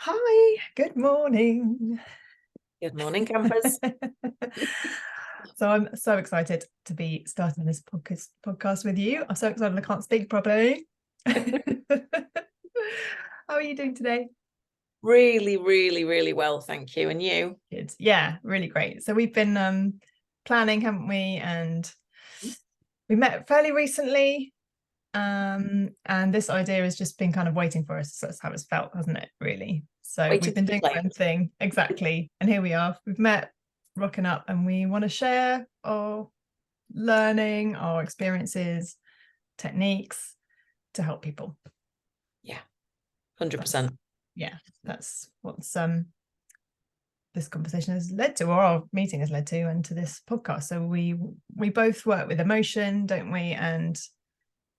Hi, good morning. Good morning, campers. So I'm so excited to be starting this podcast with you. I'm so excited I can't speak properly. How are you doing today? Really, really, really well, thank you. And you? Good. Yeah, really great. So we've been planning, haven't we? And we met fairly recently. And this idea has just been kind of waiting for us. So that's how it's felt, hasn't it, really? So we've Waiting to been be doing our own claimed. thing. Exactly. And here we are. We've met, rocking up, and we want to share our learning, our experiences, techniques to help people. Yeah, That's, 100%. yeah, that's what's this conversation has led to, or our meeting has led to, and to this podcast. So we both work with emotion, don't we? And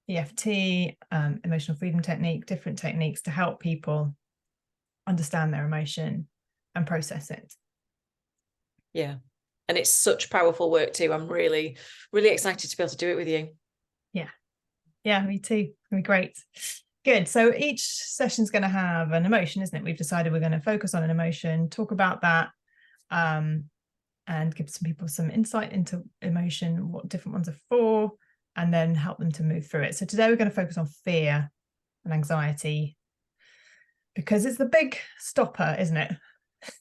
EFT, emotional freedom technique, different techniques to help people understand their emotion and process it. Yeah. And it's such powerful work too. I'm really, really excited to be able to do it with you. Yeah. Yeah, me too. It'll be great. Good. So each session's going to have an emotion, isn't it? We've decided we're going to focus on an emotion, talk about that, and give some people some insight into emotion, what different ones are for, and then help them to move through it. So today we're going to focus on fear and anxiety because it's the big stopper, isn't it?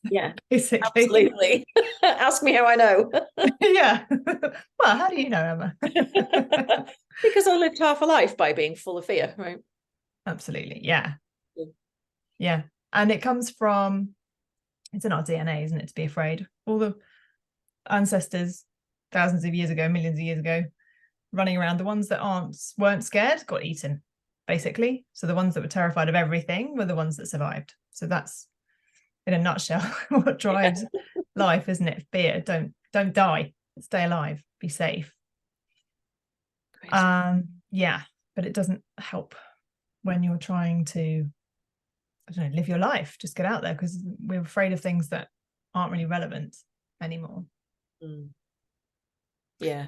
Yeah, Basically. absolutely. Ask me how I know. Yeah. Well, how do you know, Emma? Because I lived half a life by being full of fear, right? Absolutely. Yeah. Yeah. And it comes from, it's in our DNA, isn't it, to be afraid? All the ancestors thousands of years ago, millions of years ago, running around, the ones that weren't scared got eaten, basically. So the ones that were terrified of everything were the ones that survived. So that's, in a nutshell, what drives life, isn't it? Fear. Don't die. Stay alive. Be safe. Crazy. Yeah, but it doesn't help when you're trying to, I don't know, live your life. Just get out there because we're afraid of things that aren't really relevant anymore. Mm. Yeah.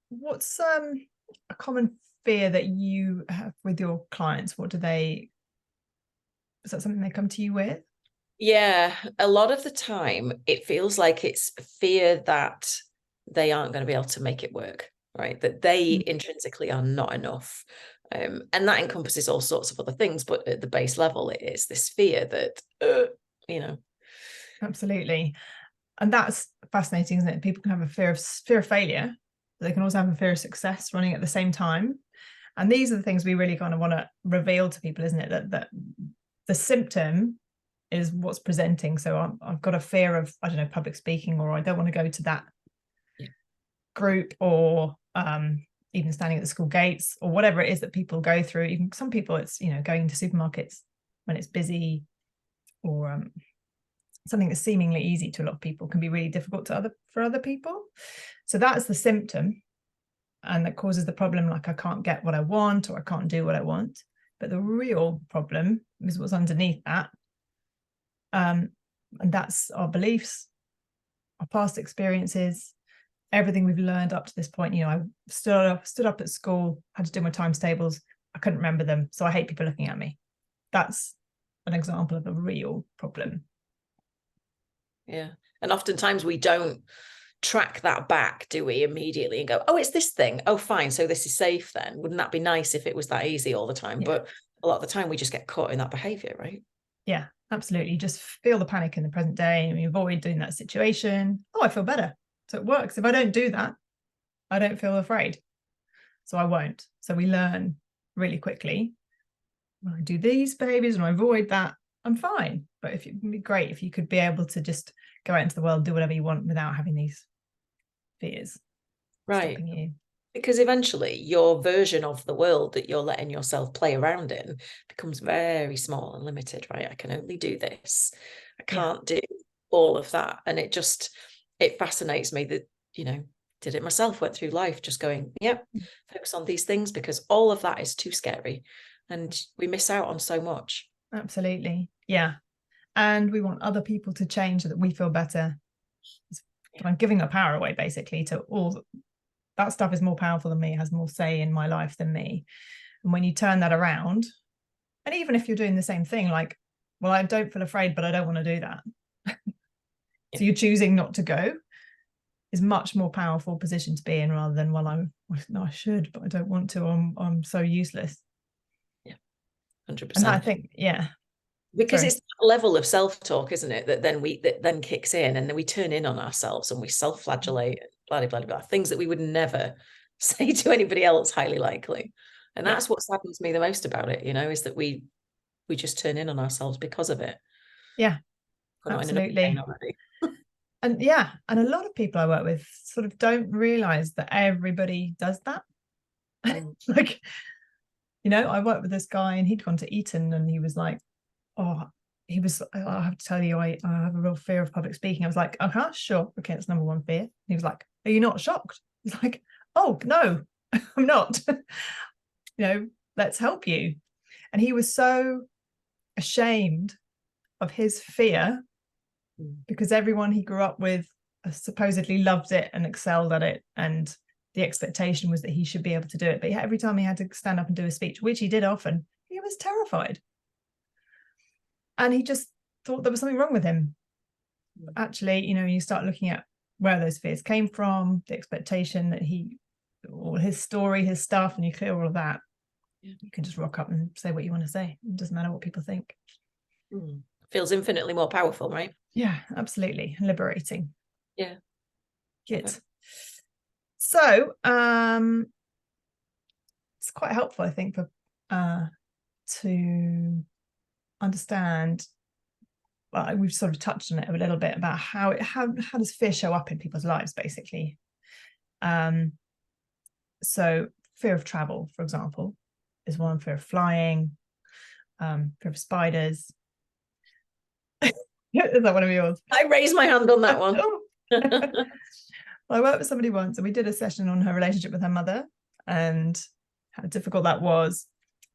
What's a common fear that you have with your clients? Is that something they come to you with? Yeah, a lot of the time it feels like it's fear that they aren't going to be able to make it work, right? That they intrinsically are not enough. And that encompasses all sorts of other things, but at the base level, it is this fear that, you know. Absolutely. And that's fascinating, isn't it? People can have a fear of failure, but they can also have a fear of success running at the same time. And these are the things we really kind of want to reveal to people, isn't it? That the symptom is what's presenting. So I've got a fear of, I don't know, public speaking, or I don't want to go to that group, or even standing at the school gates, or whatever it is that people go through. Even some people, it's, going into supermarkets when it's busy, or something that's seemingly easy to a lot of people can be really difficult for other people. So that's the symptom, and that causes the problem, like I can't get what I want, or I can't do what I want. But the real problem is what's underneath that, and that's our beliefs, our past experiences, everything we've learned up to this point. I stood up at school, had to do my times tables, I couldn't remember them, so I hate people looking at me. That's an example of a real problem. Yeah. And oftentimes we don't track that back, do we, immediately and go, oh, it's this thing. Oh, fine. So this is safe then. Wouldn't that be nice if it was that easy all the time? Yeah. But a lot of the time we just get caught in that behavior, right? Yeah, absolutely. You just feel the panic in the present day and you avoid doing that situation. Oh, I feel better. So it works. If I don't do that, I don't feel afraid. So I won't. So we learn really quickly. When I do these behaviors and I avoid that, I'm fine. But if it'd be great if you could be able to just go out into the world, do whatever you want without having these fears Right. stopping you. Because eventually your version of the world that you're letting yourself play around in becomes very small and limited, right? I can only do this. I can't do all of that. And it fascinates me that, did it myself, went through life just going, yep, focus on these things because all of that is too scary. And we miss out on so much. Absolutely. Yeah. And we want other people to change so that we feel better. I'm giving our power away basically to all that stuff is more powerful than me, has more say in my life than me. And when you turn that around, and even if you're doing the same thing, like well, I don't feel afraid, but I don't want to do that. Yeah. So you're choosing not to go is much more powerful position to be in, rather than, well, no, I should, but I don't want to. I'm so useless. Yeah, 100%. And that, I think, yeah. Because it's that level of self-talk, isn't it, that then kicks in, and then we turn in on ourselves and we self-flagellate, blah, blah, blah, blah, things that we would never say to anybody else, highly likely. And that's what saddens me the most about it, is that we just turn in on ourselves because of it. Yeah, absolutely. And and a lot of people I work with sort of don't realize that everybody does that. Like, I worked with this guy, and he'd gone to Eton, and he was like, I have to tell you, I have a real fear of public speaking. I was like, okay, sure. Okay, that's number one fear. And he was like, are you not shocked? He's like, oh, no, I'm not. Let's help you. And he was so ashamed of his fear, because everyone he grew up with supposedly loved it and excelled at it. And the expectation was that he should be able to do it. But every time he had to stand up and do a speech, which he did often, he was terrified. And he just thought there was something wrong with him. Actually, you start looking at where those fears came from, the expectation that or his story, his stuff, and you clear all of that. You can just rock up and say what you want to say. It doesn't matter what people think. Feels infinitely more powerful, right? Yeah, absolutely. Liberating. Yeah. Good. Okay. So it's quite helpful, I think, for to understand. Well, we've sort of touched on it a little bit about how does fear show up in people's lives, basically. So fear of travel, for example, is one. Fear of flying, fear of spiders. Is that one of yours? I raised my hand on that one. Well, I worked with somebody once, and we did a session on her relationship with her mother and how difficult that was.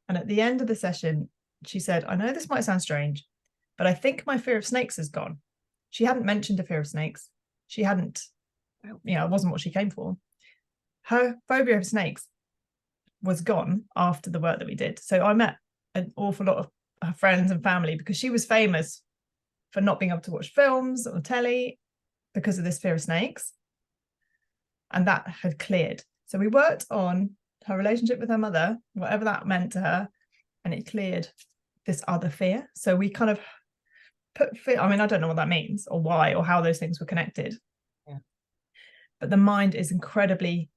And at the end of the session, she said, I know this might sound strange, but I think my fear of snakes is gone. She hadn't mentioned a fear of snakes. She hadn't, it wasn't what she came for. Her phobia of snakes was gone after the work that we did. So I met an awful lot of her friends and family, because she was famous for not being able to watch films or telly because of this fear of snakes. And that had cleared. So we worked on her relationship with her mother, whatever that meant to her, and it cleared this other fear. So we kind of put fear, I don't know what that means or why or how those things were connected. Yeah. But the mind is incredibly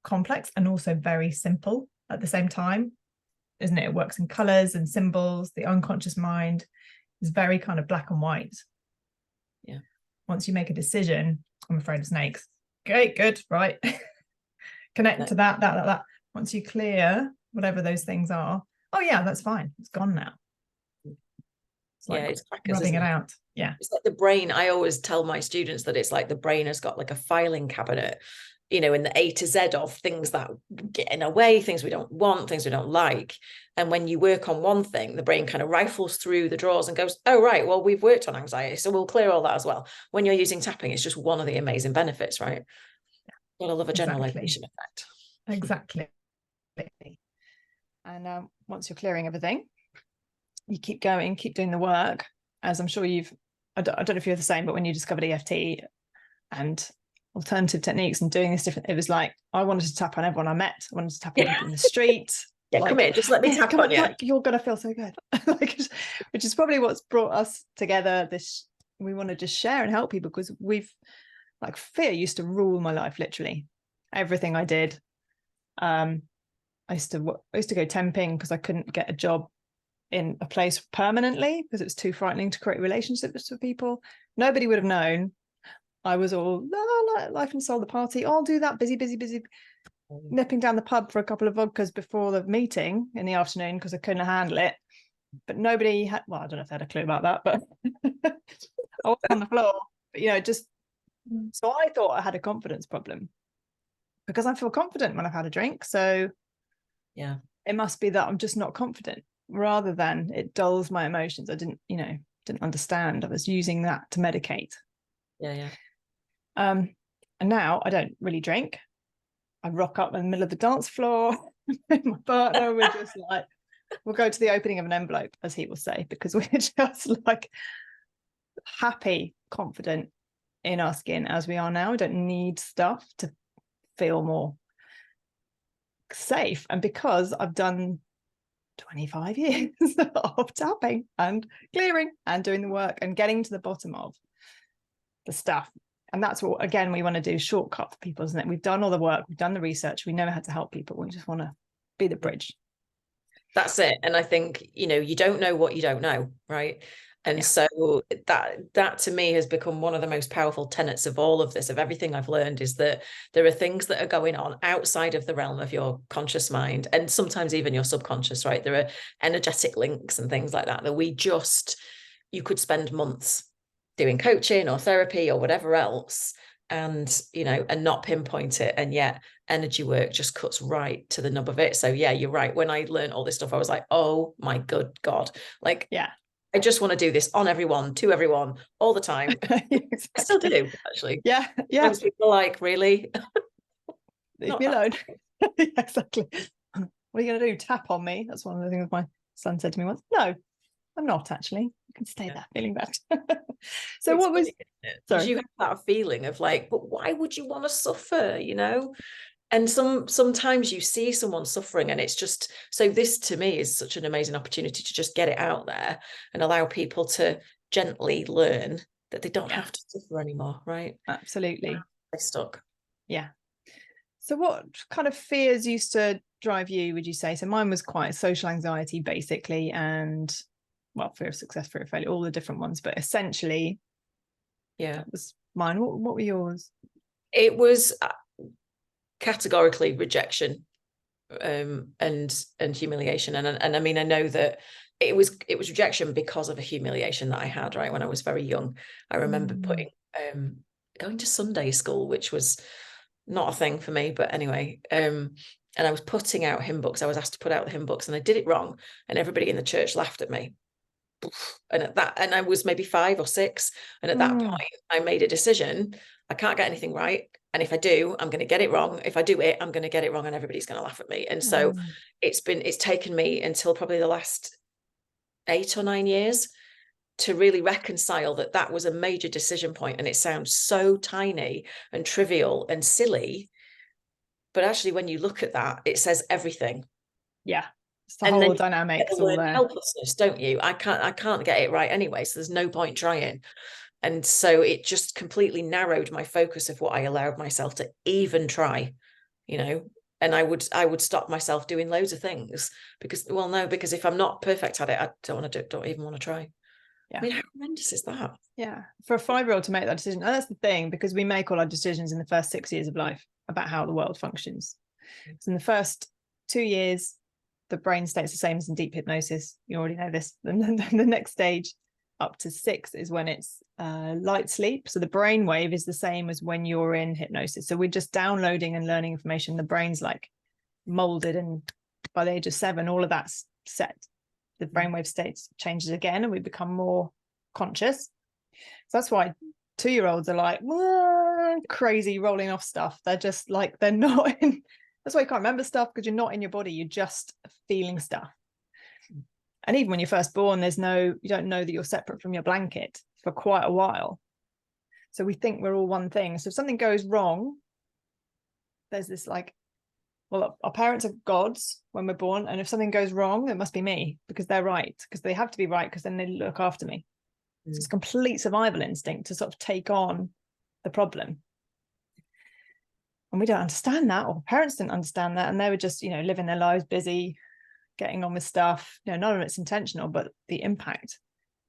complex and also very simple at the same time, isn't it? It works in colors and symbols. The unconscious mind is very kind of black and white. Yeah. Once you make a decision, I'm afraid of snakes. Okay, good, right. Connect to that. Once you clear whatever those things are, oh yeah, that's fine. It's gone now. It's like it's crackers, rubbing it out. Yeah. It's like the brain. I always tell my students that it's like the brain has got like a filing cabinet, in the A to Z of things that get in our way, things we don't want, things we don't like. And when you work on one thing, the brain kind of rifles through the drawers and goes, oh, right, well, we've worked on anxiety, so we'll clear all that as well. When you're using tapping, it's just one of the amazing benefits, right? Gotta love a generalization effect. Exactly. And once you're clearing everything, you keep going, keep doing the work. As I'm sure I don't know if you're the same, but when you discovered EFT and alternative techniques and doing this different, it was like, I wanted to tap on everyone I met. I wanted to tap on people in the street. Come here, just let me tap on you. Like, you're going to feel so good. Which is probably what's brought us together. We want to just share and help people, because fear used to rule my life, literally. Everything I did. I used to go temping because I couldn't get a job in a place permanently because it was too frightening to create relationships with people. Nobody would have known. I was all life and soul, the party. I'll do that, busy, nipping down the pub for a couple of vodkas before the meeting in the afternoon because I couldn't handle it. But nobody had, I don't know if they had a clue about that, but I was on the floor. But so I thought I had a confidence problem because I feel confident when I've had a drink. So yeah, it must be that I'm just not confident, rather than it dulls my emotions. I didn't understand. I was using that to medicate. Yeah. And now I don't really drink. I rock up in the middle of the dance floor with my partner. We're just like We'll go to the opening of an envelope, as he will say, because we're just like happy, confident in our skin as we are now. We don't need stuff to feel more safe. And because I've done 25 years of tapping and clearing and doing the work and getting to the bottom of the stuff. And that's what, again, we want to do, shortcut for people, isn't it? We've done all the work, we've done the research, we know how to help people. We just want to be the bridge. That's it. And I think, you know, you don't know what you don't know, right? And so that to me has become one of the most powerful tenets of all of this, of everything I've learned, is that there are things that are going on outside of the realm of your conscious mind, and sometimes even your subconscious, right? There are energetic links and things like that you could spend months doing coaching or therapy or whatever else, and, you know, and not pinpoint it. And yet energy work just cuts right to the nub of it. So yeah, you're right. When I learned all this stuff, I was like, oh my good God, like, I just want to do this on everyone, to everyone, all the time. Exactly. I still do, actually. Yeah. Sometimes people are like, really? Leave me alone. Exactly. What are you going to do? Tap on me? That's one of the things my son said to me once. No, I'm not, actually. You can stay there feeling better. So what was... Sorry. You have that feeling of like, but why would you want to suffer, you know? And sometimes you see someone suffering, and it's just, so this to me is such an amazing opportunity to just get it out there and allow people to gently learn that they don't have to suffer anymore, right? Absolutely. They're stuck. Yeah. So what kind of fears used to drive you, would you say? So mine was quite social anxiety, basically, and, well, fear of success, fear of failure, all the different ones, but essentially, that was mine. What were yours? It was categorically rejection, and humiliation, and I mean, I know that it was rejection because of a humiliation that I had, right, when I was very young. I remember going to Sunday school, which was not a thing for me, but anyway, and I was putting out hymn books. I was asked to put out the hymn books, and I did it wrong, and everybody in the church laughed at me. And I was maybe 5 or 6, and at that point I made a decision: I can't get anything right, and if I do, I'm going to get it wrong. If I do it, I'm going to get it wrong, and everybody's going to laugh at me. And so it's taken me until probably the last 8 or 9 years to really reconcile that was a major decision point. And it sounds so tiny and trivial and silly, but actually when you look at that, it says everything. It's the whole dynamic. Helplessness, don't you? I can't get it right anyway, so there's no point trying. And so it just completely narrowed my focus of what I allowed myself to even try, you know. And I would stop myself doing loads of things because if I'm not perfect at it, I don't even want to try. I mean, how horrendous is that? For a 5-year-old to make that decision. And that's the thing, because we make all our decisions in the first 6 years of life about how the world functions. So in the first 2 years, the brain stays the same as in deep hypnosis. You already know this. And then the next stage up to 6 is when it's light sleep. So the brain wave is the same as when you're in hypnosis. So we're just downloading and learning information. The brain's like molded, and by the age of 7, all of that's set. The brainwave states changes again, and we become more conscious. So that's why 2-year-olds are like crazy, rolling off stuff. They're just like, they're not in. That's why you can't remember stuff, because you're not in your body. You're just feeling stuff. And even when you're first born, you don't know that you're separate from your blanket for quite a while. So we think we're all one thing. So if something goes wrong, there's this like, well, our parents are gods when we're born, and if something goes wrong, it must be me, because they're right, because they have to be right, because then they look after me. So it's a complete survival instinct to sort of take on the problem. And we don't understand that, or parents didn't understand that, and they were just, living their lives, busy, getting on with stuff. None of it's intentional, but the impact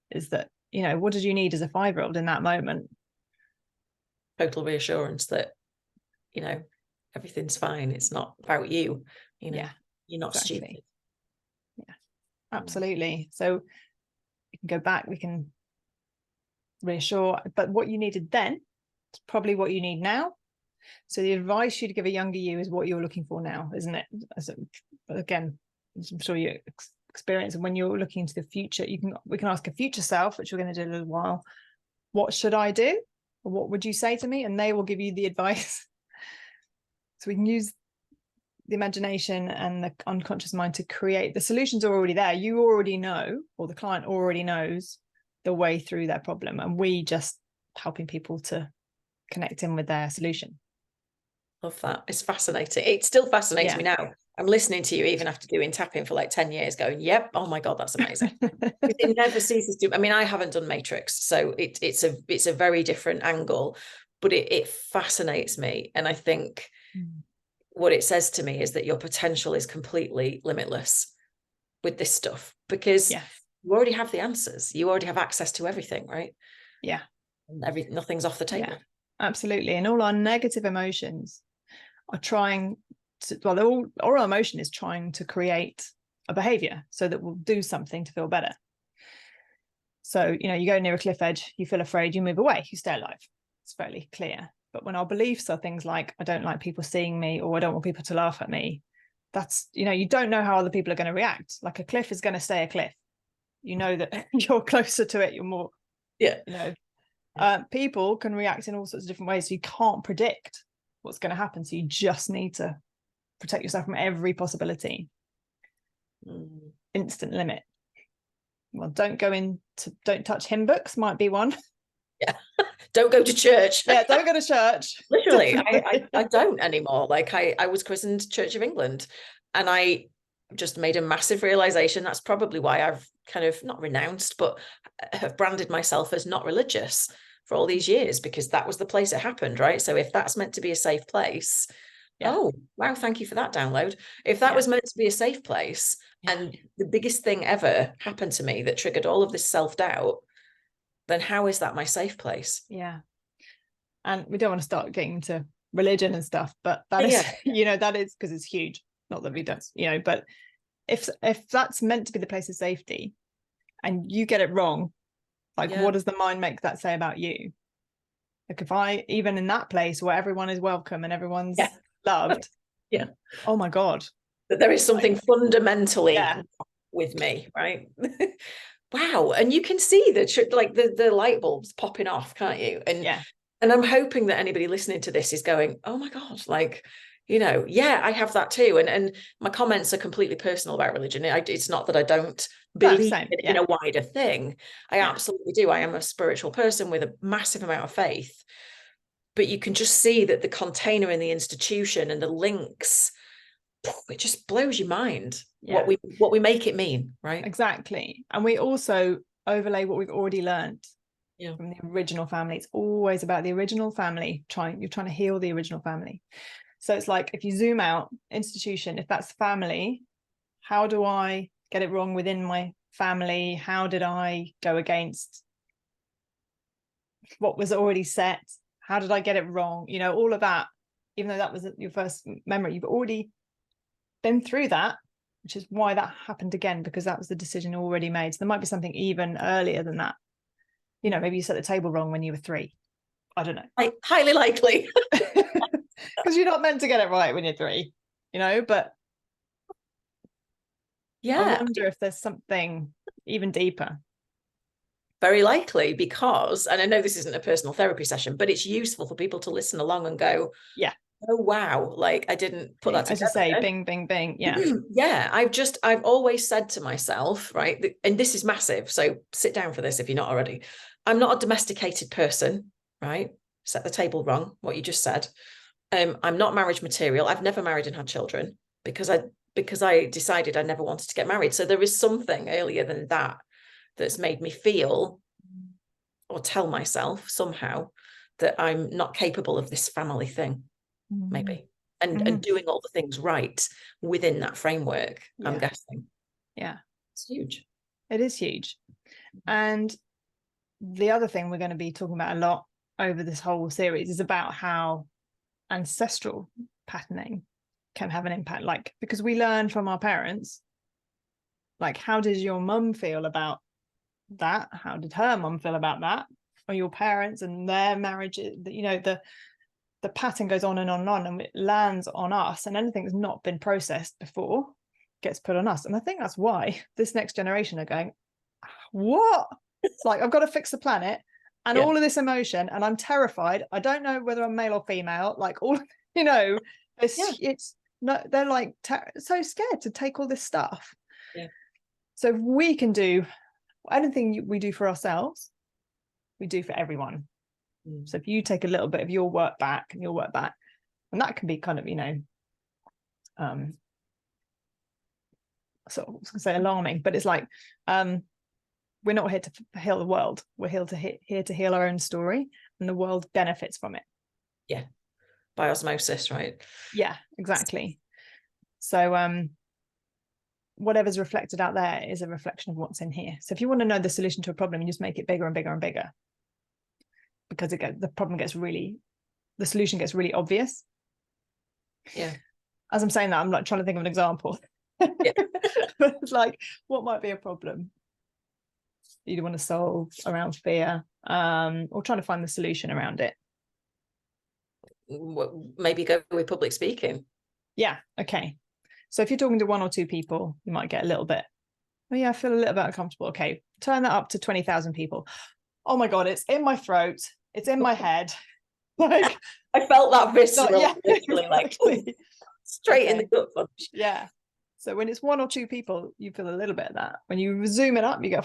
is that, what did you need as a 5-year-old in that moment? Total reassurance that, everything's fine. It's not about you. You're not stupid. Yeah, absolutely. So we can go back, we can reassure, but what you needed then is probably what you need now. So the advice you'd give a younger you is what you're looking for now, isn't it? Again, I'm sure you experience, and when you're looking into the future, we can ask a future self, which we're going to do in a little while, what should I do? Or what would you say to me? And they will give you the advice. So we can use the imagination and the unconscious mind to create. The solutions are already there. You already know, or the client already knows the way through their problem, and we just helping people to connect in with their solution. Love that. It's fascinating. It still fascinates me now. I'm listening to you even after doing tapping for like 10 years going, yep, oh my God, that's amazing. It never ceases to. I mean, I haven't done Matrix, so it's a very different angle, but it fascinates me. And I think what it says to me is that your potential is completely limitless with this stuff, because you already have the answers. You already have access to everything, right? Yeah. And nothing's off the table. Yeah, absolutely. And all our negative emotions are trying to, well, all our emotion is trying to create a behavior so that we'll do something to feel better. So, you know, you go near a cliff edge, you feel afraid, you move away, you stay alive. It's fairly clear. But when our beliefs are things like, I don't like people seeing me, or I don't want people to laugh at me, that's, you know, you don't know how other people are going to react. Like a cliff is going to stay a cliff. You know that you're closer to it, you're more, you know, people can react in all sorts of different ways. So you can't predict what's going to happen. So you just need to protect yourself from every possibility. Instant limit. Well, don't touch hymn books might be one. Yeah. Don't go to church. Yeah, don't go to church. Literally, I don't anymore. Like I was christened Church of England, and I just made a massive realization. That's probably why I've kind of not renounced, but have branded myself as not religious for all these years, because that was the place it happened, right? So if that's meant to be a safe place, oh wow, thank you for that download. If that was meant to be a safe place, and the biggest thing ever happened to me that triggered all of this self-doubt, then how is that my safe place? Yeah. And we don't want to start getting into religion and stuff, but that is, you know, that is because it's huge. Not that we don't, you know, but if that's meant to be the place of safety and you get it wrong, like what does the mind make that say about you? Like if I, even in that place where everyone is welcome and everyone's loved, oh my God, that there is something fundamentally with me, right? Wow. And you can see the light bulbs popping off, can't you? And I'm hoping that anybody listening to this is going, oh my God, like, you know, I have that too. And my comments are completely personal about religion. It's not that I don't believe in a wider thing. I absolutely do. I am a spiritual person with a massive amount of faith. But you can just see that the container in the institution and the links, it just blows your mind what we make it mean, right? Exactly. And we also overlay what we've already learned from the original family. It's always about the original family. You're trying to heal the original family. So it's like, if you zoom out, institution, if that's family, how do I get it wrong within my family? How did I go against what was already set? How did I get it wrong? You know, all of that, even though that was your first memory, you've already been through that, which is why that happened again, because that was the decision already made. So there might be something even earlier than that. You know, maybe you set the table wrong when you were 3. I don't know. Highly likely. Because you're not meant to get it right when you're 3, you know, but I wonder if there's something even deeper. Very likely, because, and I know this isn't a personal therapy session, but it's useful for people to listen along and go, oh wow, like I didn't put that together. As you say, bing, bing, bing. I've always said to myself, right, and this is massive, so sit down for this if you're not already. I'm not a domesticated person, right? Set the table wrong, what you just said. I'm not marriage material. I've never married and had children because I decided I never wanted to get married. So there is something earlier than that that's made me feel or tell myself somehow that I'm not capable of this family thing, maybe, and doing all the things right within that framework. I'm guessing. It's huge. It is huge. And the other thing we're going to be talking about a lot over this whole series is about how ancestral patterning can have an impact, like, because we learn from our parents, like, how did your mum feel about that? How did her mum feel about that? Or your parents and their marriages, you know, the pattern goes on and on and on, and it lands on us, and anything that's not been processed before gets put on us. And I think that's why this next generation are going, what? It's like, I've got to fix the planet and all of this emotion, and I'm terrified. I don't know whether I'm male or female, like all, you know, it's no, they're like so scared to take all this stuff. Yeah. So if we can do anything we do for ourselves, we do for everyone. So if you take a little bit of your work back, and that can be kind of, sort of, I was gonna say alarming, but it's like, we're not here to heal the world. We're here to heal our own story, and the world benefits from it. Yeah. By osmosis, right? Yeah, exactly. So whatever's reflected out there is a reflection of what's in here. So if you want to know the solution to a problem, you just make it bigger and bigger and bigger, because the solution gets really obvious. Yeah. As I'm saying that, I'm like trying to think of an example. Yeah. But it's like, what might be a problem you want to solve around fear, or trying to find the solution around it? Maybe go with public speaking. Yeah. Okay. So if you're talking to 1 or 2 people, you might get a little bit, oh yeah, I feel a little bit uncomfortable. Okay, turn that up to 20,000 people. Oh my God, it's in my throat. It's in my head. Like, I felt that visceral, yeah, literally, exactly. like straight in the gut punch. Yeah. So when it's 1 or 2 people, you feel a little bit of that. When you zoom it up, you go,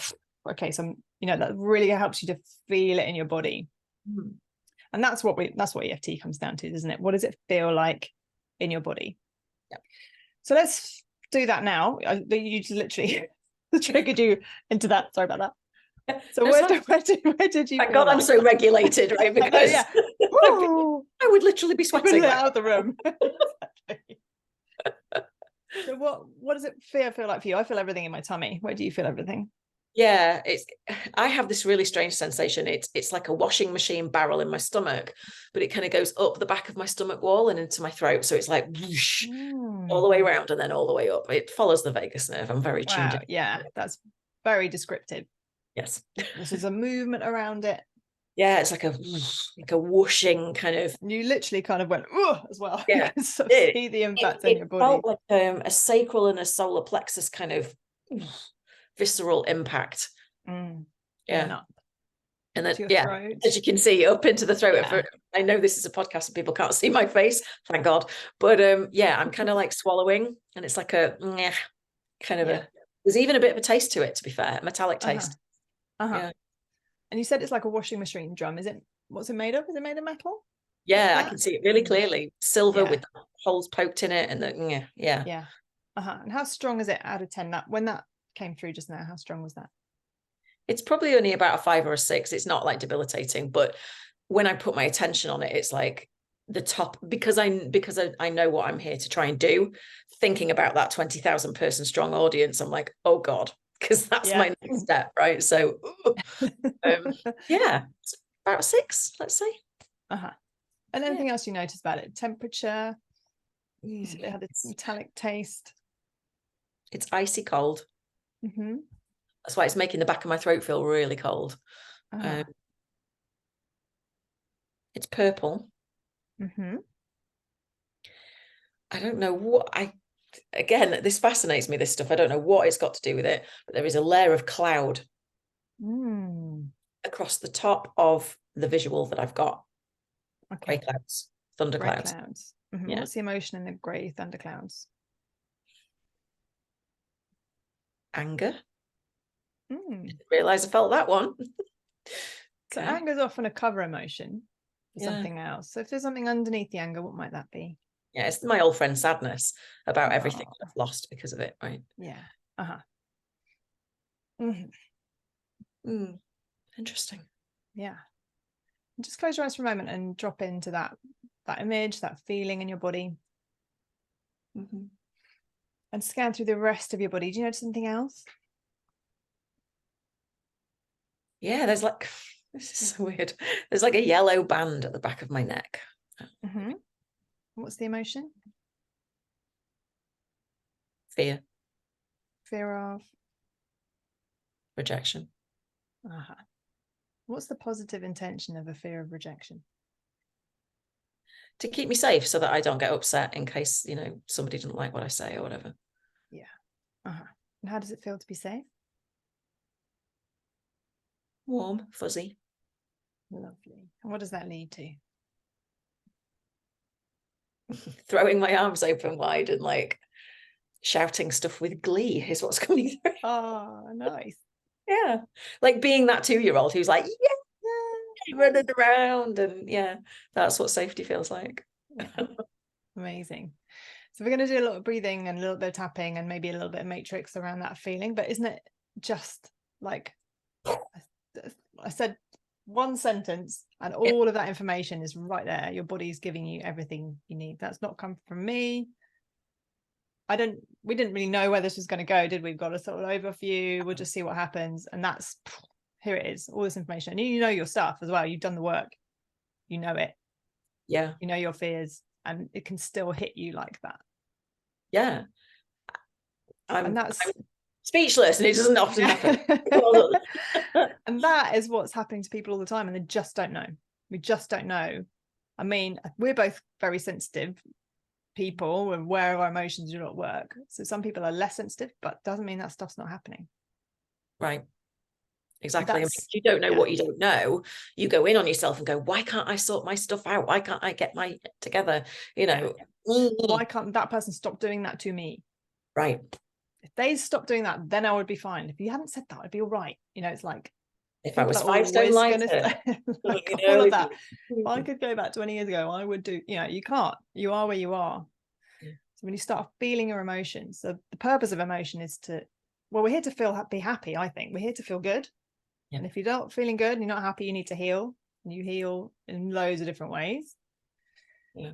okay, so that really helps you to feel it in your body. And that's what EFT comes down to, isn't it? What does it feel like in your body? Yeah. So let's do that now. You just literally triggered you into that. Sorry about that. So where did you Thank feel God I'm so regulated, right? Because yeah. I would literally be sweating out of the room. Exactly. So what does it feel like for you? I feel everything in my tummy. Where do you feel everything? Yeah, I have this really strange sensation. It's like a washing machine barrel in my stomach, but it kind of goes up the back of my stomach wall and into my throat. So it's like whoosh, all the way around and then all the way up. It follows the vagus nerve. I'm very tuned in. Yeah, that's very descriptive. Yes. This is a movement around it. Yeah, it's like a whooshing kind of. You literally kind of went as well. Yeah, You can sort of see the impact in your body. Felt like a sacral and a solar plexus kind of visceral impact. Yeah. And then throat. as you can see, up into the throat. Yeah. I know this is a podcast and people can't see my face, thank God, but I'm kind of like swallowing, and it's like a kind of there's even a bit of a taste to it, to be fair, a metallic taste. Yeah. And you said it's like a washing machine drum. What's it made of? Is it made of metal? Yeah, I can see it really clearly. Silver with holes poked in it, and And how strong is it out of 10? That when that came through just now, how strong was that? It's probably only about a 5 or a 6. It's not like debilitating, but when I put my attention on it, it's like the top, because I know what I'm here to try and do. Thinking about that 20,000 person strong audience, I'm like, oh God, because that's my next step, right? So, it's about a 6, let's say. And anything else you noticed about it? Temperature? It had a metallic taste. It's icy cold. That's why it's making the back of my throat feel really cold. It's purple. I don't know what again, this fascinates me, this stuff. I don't know what it's got to do with it, but there is a layer of cloud across the top of the visual that I've got. Grey clouds, thunderclouds. What's the emotion in the grey thunderclouds? Anger. Didn't realise I felt that one. So anger is often a cover emotion for something else. So if there's something underneath the anger, what might that be? Yeah, it's my old friend sadness about everything I've lost because of it, right? Yeah. Interesting. Yeah. Just close your eyes for a moment and drop into that image, that feeling in your body. And scan through the rest of your body. Do you notice anything else? Yeah, there's like, this is so weird. There's like a yellow band at the back of my neck. What's the emotion? Fear. Fear of? Rejection. What's the positive intention of a fear of rejection? To keep me safe so that I don't get upset in case, somebody doesn't like what I say or whatever. Yeah. And how does it feel to be safe? Warm, fuzzy. Lovely. And what does that lead to? throwing my arms open wide and like shouting stuff with glee is what's coming through. Oh, nice. Yeah. Like being that 2-year-old who's like, yeah, running around. And yeah, that's what safety feels like. Yeah. Amazing. So we're going to do a lot of breathing and a little bit of tapping and maybe a little bit of matrix around that feeling. But isn't it just like I said, one sentence and all of that information is right there. Your body's giving you everything you need. That's not come from me. We didn't really know where this was going to go, did we? We've got a sort of overview. We'll just see what happens. And that's, here it is, all this information. And you know your stuff as well. You've done the work. You know it. Yeah. You know your fears, and it can still hit you like that. Yeah. I'm speechless, and it doesn't often happen. And that is what's happening to people all the time, and they just don't know. We just don't know. I mean, we're both very sensitive people. We're aware of our emotions do not work. So some people are less sensitive, but doesn't mean that stuff's not happening. Right. Exactly. I mean, if you don't know what you don't know, you go in on yourself and go, why can't I sort my stuff out? Why can't I get my together? You know, why can't that person stop doing that to me? Right. If they stop doing that, then I would be fine. If you hadn't said that, I'd be all right. You know, it's like if I was 5 stone lighter, like all of that. If I could go back 20 years ago, I would do, you know, you can't. You are where you are. Yeah. So when you start feeling your emotions, so the purpose of emotion is to, well, we're here to be happy, I think. We're here to feel good. Yeah. And if you're not feeling good and you're not happy, you need to heal. And you heal in loads of different ways. Yeah.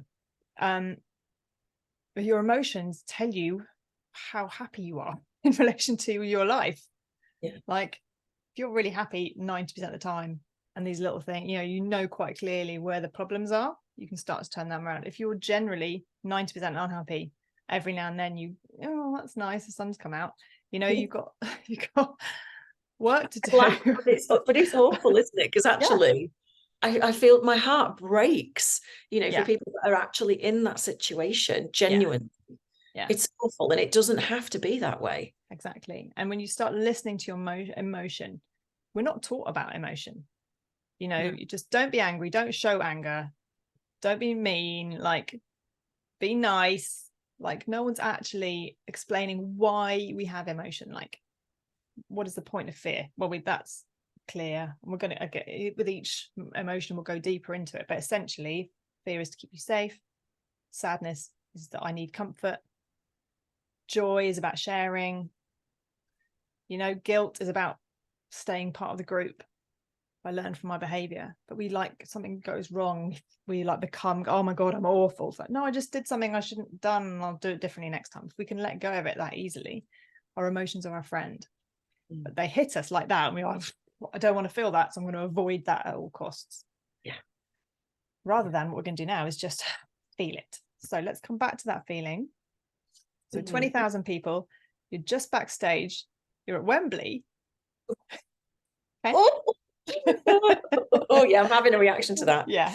But your emotions tell you how happy you are in relation to your life. Yeah. Like if you're really happy 90% of the time, and these little things, you know quite clearly where the problems are, you can start to turn them around. If you're generally 90% unhappy, every now and then oh, that's nice, the sun's come out. You've got work to do. But it's awful, isn't it? Because actually, I feel my heart breaks, for people that are actually in that situation, genuinely. Yeah. It's awful, and it doesn't have to be that way. Exactly. And when you start listening to your emotion, we're not taught about emotion. You just don't be angry, don't show anger, don't be mean, like be nice. Like no one's actually explaining why we have emotion. Like what is the point of fear? Well, that's clear. We're going to get with each emotion, we'll go deeper into it. But essentially, fear is to keep you safe. Sadness is that I need comfort. Joy is about sharing. Guilt is about staying part of the group. I learned from my behavior. But we something goes wrong, we become, oh my God, I'm awful. It's like, no, I just did something I shouldn't have done, and I'll do it differently next time. If we can let go of it that easily, our emotions are our friend. But they hit us like that, and we are, I don't want to feel that, so I'm going to avoid that at all costs. Yeah. Rather than what we're going to do now is just feel it. So let's come back to that feeling. So 20,000 people, you're just backstage, you're at Wembley. Okay. Oh yeah, I'm having a reaction to that. Yeah.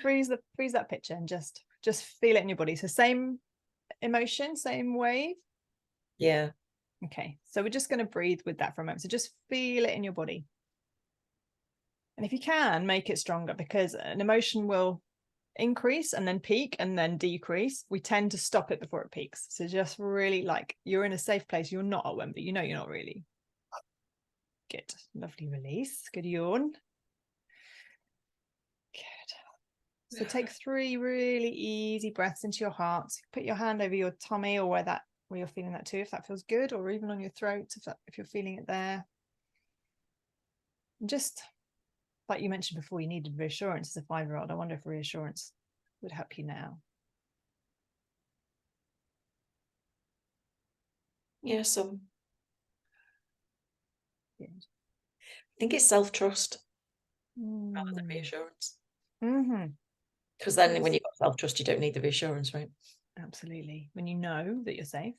freeze that picture and just feel it in your body. So same emotion, same wave. Yeah. Okay, so we're just going to breathe with that for a moment. So just feel it in your body. And if you can, make it stronger, because an emotion will increase and then peak and then decrease. We tend to stop it before it peaks. So just really you're in a safe place. You're not at Wembley. You're not really. Good. Lovely release. Good yawn. Good. So take 3 really easy breaths into your heart. Put your hand over your tummy or where you're feeling that too, if that feels good, or even on your throat if you're feeling it there. And just like you mentioned before, you needed reassurance as a 5-year-old. I wonder if reassurance would help you now. Yeah, so I think it's self-trust rather than reassurance. Because then when you've got self-trust, you don't need the reassurance, right? Absolutely. When you know that you're safe.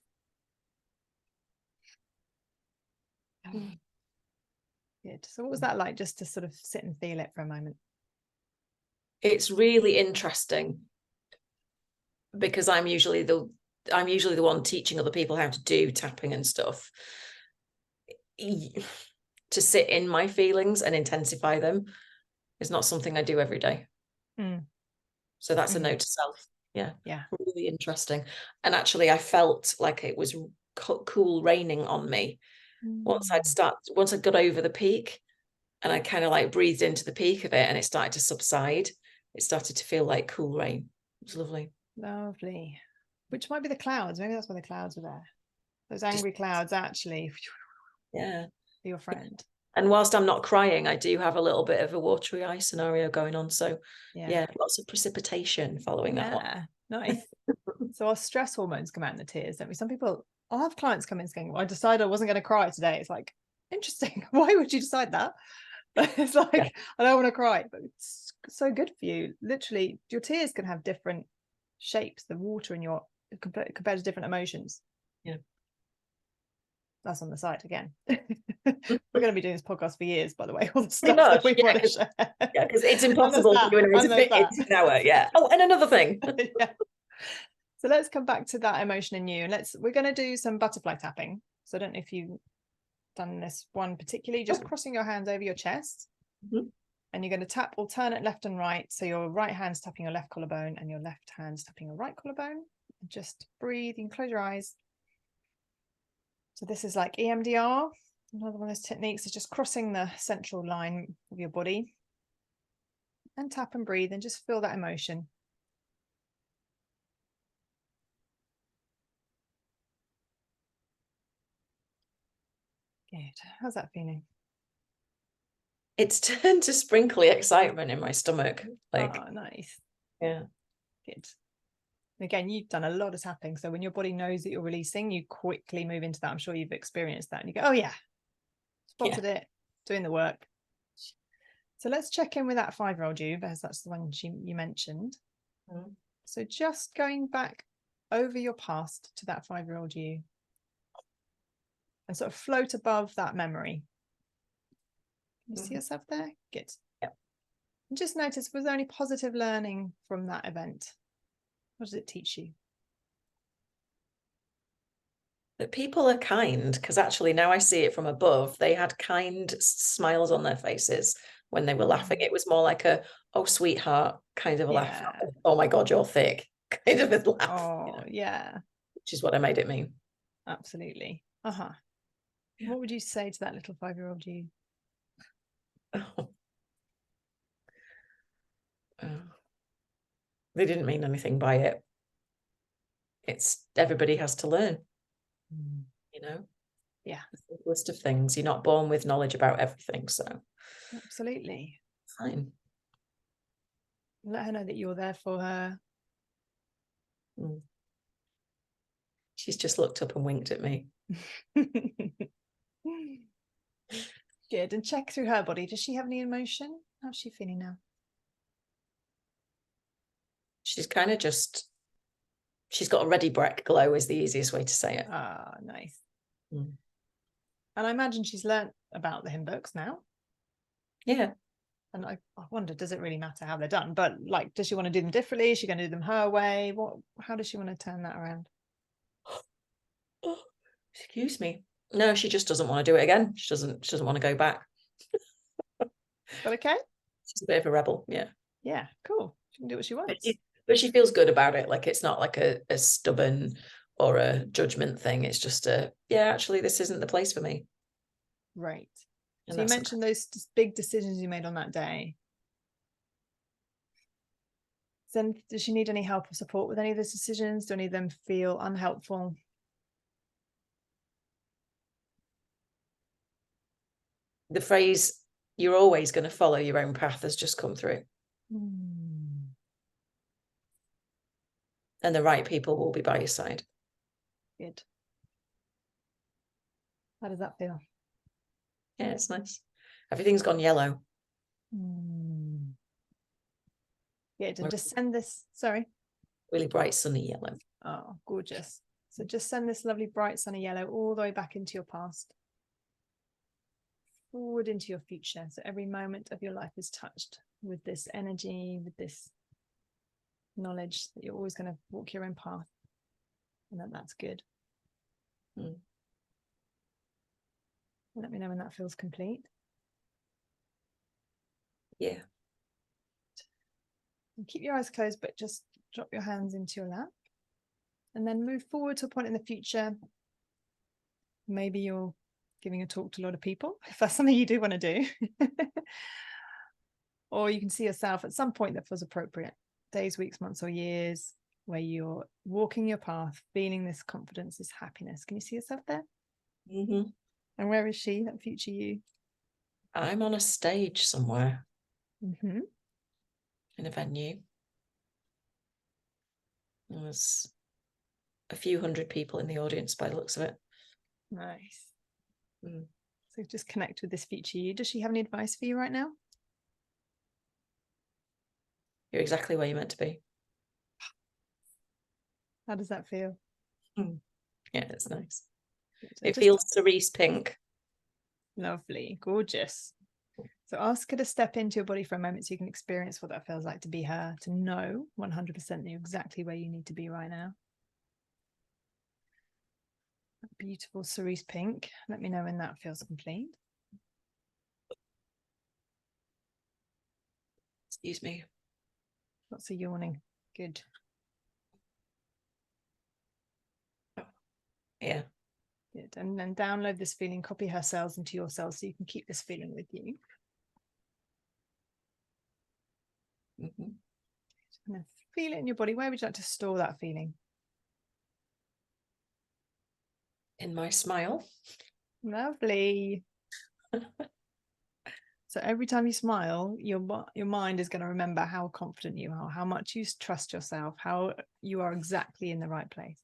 Good. So what was that like, just to sort of sit and feel it for a moment? It's really interesting because I'm usually the one teaching other people how to do tapping and stuff. To sit in my feelings and intensify them is not something I do every day. So that's a note to self. Yeah. Yeah. Really interesting. And actually, I felt like it was cool raining on me once I'd got over the peak, and I kind of like breathed into the peak of it, and it started to subside. It started to feel like cool rain. It was lovely. Lovely. Which might be the clouds. Maybe that's why the clouds are there. Those angry clouds actually. Yeah. Be your friend. And whilst I'm not crying, I do have a little bit of a watery eye scenario going on. So yeah, lots of precipitation following that one. Nice. So our stress hormones come out in the tears, don't we? Some people, I'll have clients come in saying, well, I decided I wasn't going to cry today. It's like, interesting. Why would you decide that? It's like, I don't want to cry, but it's so good for you. Literally, your tears can have different shapes, the water in your compared to different emotions. Yeah. That's on the side again. We're going to be doing this podcast for years, by the way. All the stuff that we want to share. Yeah, because it's impossible for you and I to fit into an hour. Yeah. Oh, and another thing. Yeah. So let's come back to that emotion in you, and we're going to do some butterfly tapping. So I don't know if you've done this one particularly, just crossing your hands over your chest, and you're going to tap alternate left and right. So your right hand's tapping your left collarbone and your left hand's tapping your right collarbone. And just breathe and close your eyes. So this is like EMDR. Another one of those techniques is just crossing the central line of your body, and tap and breathe and just feel that emotion. Good. How's that feeling? It's turned to sprinkly excitement in my stomach. Like, oh, nice. Yeah. Good. Again, you've done a lot of tapping. So when your body knows that you're releasing, you quickly move into that. I'm sure you've experienced that. And you go, oh yeah, spotted it, doing the work. So let's check in with that 5-year-old you, because that's the one you mentioned. So just going back over your past to that 5-year-old you, and sort of float above that memory. Can you see yourself there? Good. Yeah. And just notice, was there any positive learning from that event? What does it teach you? That people are kind, because actually now I see it from above. They had kind smiles on their faces when they were laughing. It was more like a, oh, sweetheart, kind of a laugh. Oh my God, you're thick, kind of a laugh. Oh, yeah. Which is what I made it mean. Absolutely. Yeah. What would you say to that little 5-year-old you? They didn't mean anything by it. It's everybody has to learn, you know? Yeah. The simplest of things. You're not born with knowledge about everything, so. Absolutely. Fine. Let her know that you're there for her. She's just looked up and winked at me. Good. And check through her body. Does she have any emotion? How's she feeling now? She's kind of just, she's got a ready brek glow is the easiest way to say it. Ah, nice. And I imagine she's learnt about the hymn books now. Yeah. And I wonder, does it really matter how they're done? But like, does she want to do them differently? Is she going to do them her way? How does she want to turn that around? Oh, excuse me. No, she just doesn't want to do it again. She doesn't want to go back. But okay. She's a bit of a rebel. Yeah. Yeah, cool. She can do what she wants. But she feels good about it. Like, it's not like a stubborn or a judgment thing. It's just actually, this isn't the place for me. Right. And so you mentioned those big decisions you made on that day. Then does she need any help or support with any of those decisions? Do any of them feel unhelpful? The phrase, you're always going to follow your own path, has just come through. And the right people will be by your side. Good. How does that feel? Yeah, it's nice. Everything's gone yellow. Good. And just send this, sorry. Really bright, sunny yellow. Oh, gorgeous. So just send this lovely, bright, sunny yellow all the way back into your past. Forward into your future. So every moment of your life is touched with this energy, with this knowledge that you're always going to walk your own path, and that's good. Let me know when that feels complete. Yeah. Keep your eyes closed, but just drop your hands into your lap. And then move forward to a point in the future. Maybe you're giving a talk to a lot of people, if that's something you do want to do. Or you can see yourself at some point that feels appropriate. Days, weeks, months, or years, where you're walking your path, feeling this confidence, this happiness. Can you see yourself there? Mm-hmm. And where is she, that future you? I'm on a stage somewhere. Mm-hmm. In a venue. There's a few hundred people in the audience by the looks of it. Nice. So just connect with this future you. Does she have any advice for you right now? You're exactly where you're meant to be. How does that feel? Yeah, it's nice. It It feels cerise pink. Lovely, gorgeous. So ask her to step into your body for a moment so you can experience what that feels like to be her, to know 100% that you're exactly where you need to be right now. Beautiful cerise pink. Let me know when that feels complete. Excuse me. Lots of yawning. Good. Yeah. Good. And then download this feeling, copy her cells into your cells so you can keep this feeling with you. Mm-hmm. And then feel it in your body. Where would you like to store that feeling? In my smile. Lovely. So every time you smile, your mind is going to remember how confident you are, how much you trust yourself, how you are exactly in the right place.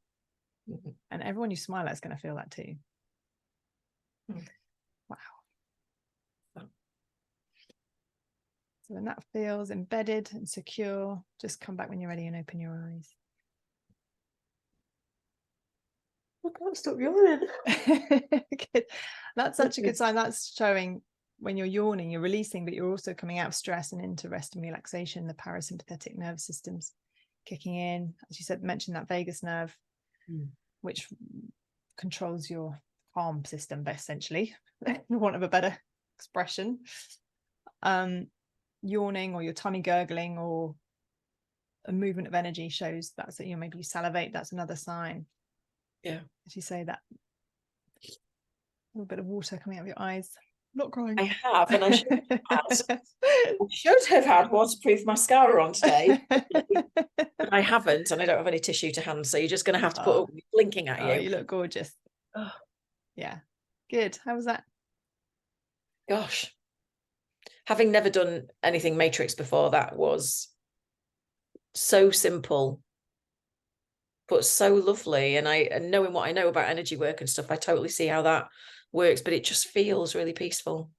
Mm-hmm. And everyone you smile at is going to feel that too. Wow. So when that feels embedded and secure, just come back when you're ready and open your eyes. I can't stop yawning. Good. That's such a good sign. That's showing when you're yawning, you're releasing, but you're also coming out of stress and into rest and relaxation. The parasympathetic nervous system's kicking in. As you said, mentioned that vagus nerve, which controls your calm system, essentially, for want of a better expression. Yawning or your tummy gurgling or a movement of energy shows that's that, maybe you salivate. That's another sign. Yeah. As you say, that a little bit of water coming out of your eyes. Not crying. I have, and I should have had waterproof mascara on today. But I haven't, and I don't have any tissue to hand, so you're just going to have to put up with me blinking at you. You look gorgeous. Oh. Yeah. Good. How was that? Gosh. Having never done anything matrix before, that was so simple, but so lovely. And knowing what I know about energy work and stuff, I totally see how that works, but it just feels really peaceful.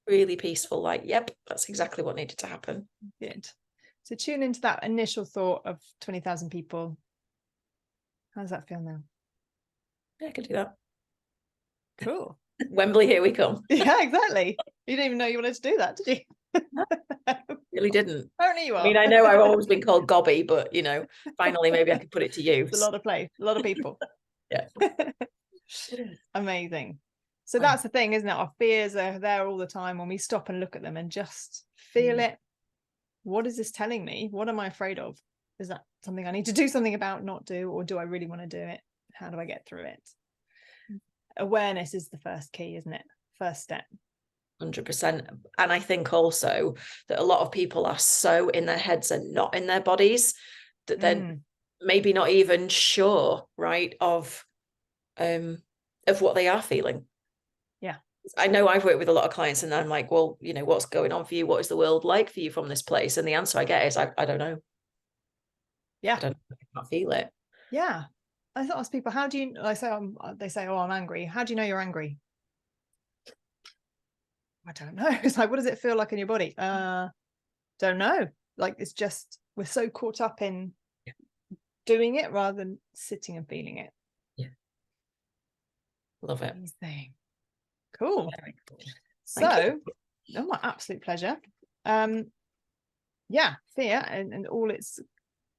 Really peaceful. Like, yep, that's exactly what needed to happen. Good. So tune into that initial thought of 20,000 people. How does that feel now? Yeah, I could do that. Cool. Wembley, here we come. Yeah, exactly. You didn't even know you wanted to do that, did you? No, really didn't. Apparently you are. I mean, I know I've always been called Gobby, but finally maybe I could put it to use. It's a lot of place, a lot of people. Yeah. Amazing. So that's the thing, isn't it? Our fears are there all the time when we stop and look at them and just feel it. What is this telling me? What am I afraid of? Is that something I need to do something about, not do, or do I really want to do it? How do I get through it? Awareness is the first key, isn't it? First step. 100%. And I think also that a lot of people are so in their heads and not in their bodies that they're maybe not even sure, right, of what they are feeling. Yeah. I know I've worked with a lot of clients and I'm like, well, what's going on for you? What is the world like for you from this place? And the answer I get is, I don't know. Yeah. I don't know. I can't feel it. Yeah. I thought, ask people, how do you, they say, oh, I'm angry. How do you know you're angry? I don't know. It's like, what does it feel like in your body? Don't know. Like, it's just, we're so caught up in doing it rather than sitting and feeling it. Yeah. Love it. Amazing. Cool. So, oh, my absolute pleasure. Yeah, fear and all its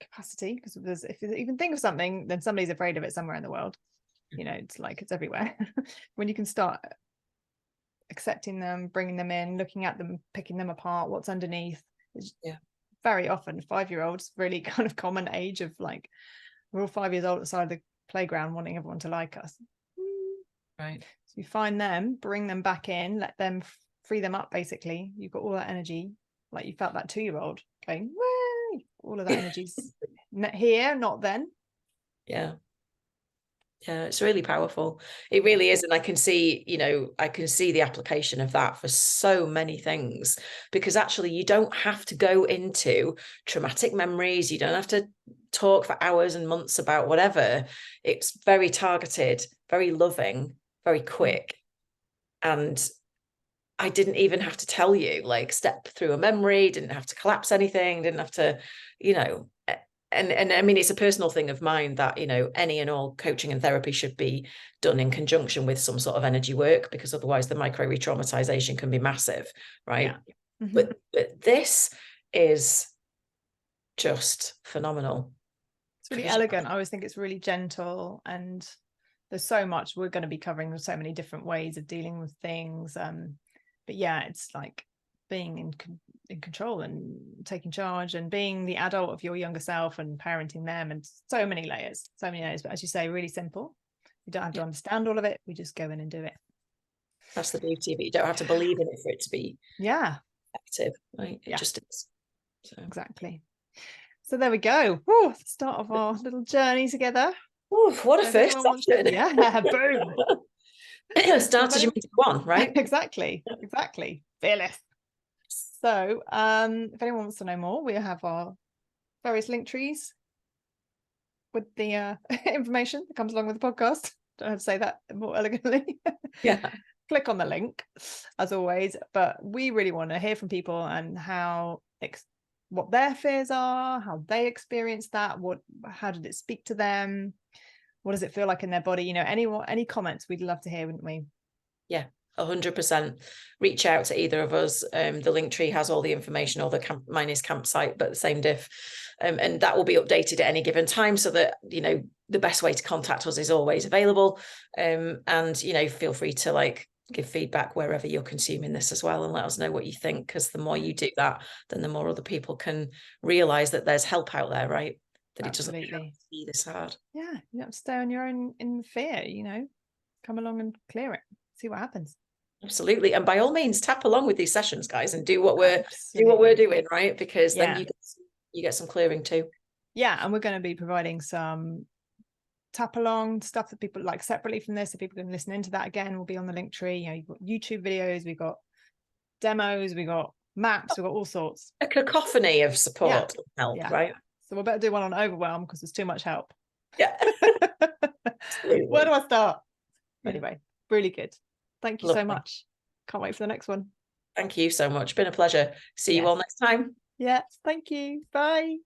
capacity, because if you even think of something, then somebody's afraid of it somewhere in the world. It's like it's everywhere. When you can start accepting them, bringing them in, looking at them, picking them apart, what's underneath, very often 5-year-olds, really kind of common age of like, we're all 5 years old at the side of the playground wanting everyone to like us. Right. So you find them, bring them back in, let them free them up. Basically, you've got all that energy, like you felt that 2-year-old going, "Woo!" All of that energy's here, not then. Yeah. Yeah, it's really powerful. It really is. And I can see, you know, I can see the application of that for so many things, because actually you don't have to go into traumatic memories. You don't have to talk for hours and months about whatever. It's very targeted, very loving, very quick. And I didn't even have to tell you, like, step through a memory, didn't have to collapse anything, didn't have to, you know, and I mean, it's a personal thing of mine that, you know, any and all coaching and therapy should be done in conjunction with some sort of energy work, because otherwise the micro re-traumatization can be massive, right? Yeah. But this is just phenomenal. It's really elegant. I always think it's really gentle, and there's so much we're going to be covering, so many different ways of dealing with things. But yeah, it's like being in control and taking charge and being the adult of your younger self and parenting them, and so many layers. But as you say, really simple. You don't have to understand all of it. We just go in and do it. That's the beauty, but you don't have to believe in it for it to be effective, right? It just is. So. Exactly. So there we go. Ooh, the start of our little journey together. Ooh, what a first session. Yeah, boom. Started you mean to go on, right? Exactly. Fearless. So if anyone wants to know more, we have our various link trees with the information that comes along with the podcast. Don't have to say that more elegantly. Yeah. Click on the link, as always. But we really want to hear from people and what their fears are, how they experience that, how did it speak to them, what does it feel like in their body? You know, any comments we'd love to hear, wouldn't we? Yeah, 100%. Reach out to either of us. The link tree has all the information, or mine is campsite, but the same diff. And that will be updated at any given time, so that, you know, the best way to contact us is always available. And, you know, feel free to like give feedback wherever you're consuming this as well, and let us know what you think, because the more you do that, then the more other people can realize that there's help out there, right? That Absolutely. It doesn't have to be this hard. Yeah, you don't have to stay on your own in fear, you know, come along and clear it, see what happens. Absolutely. And by all means, tap along with these sessions, guys, and do what we're doing, right? Because then you get some clearing too. Yeah, and we're going to be providing some tap along stuff that people like separately from this, so people can listen into that again. Will be on the link tree. You know, you've got YouTube videos, we've got demos, we've got maps, we've got all sorts. A cacophony of support and help, right? So we'll better do one on overwhelm, because there's too much help. Yeah. Where do I start? Anyway, really good. Thank you so much. Can't wait for the next one. Thank you so much. Been a pleasure. See you all next time. Yeah, thank you. Bye.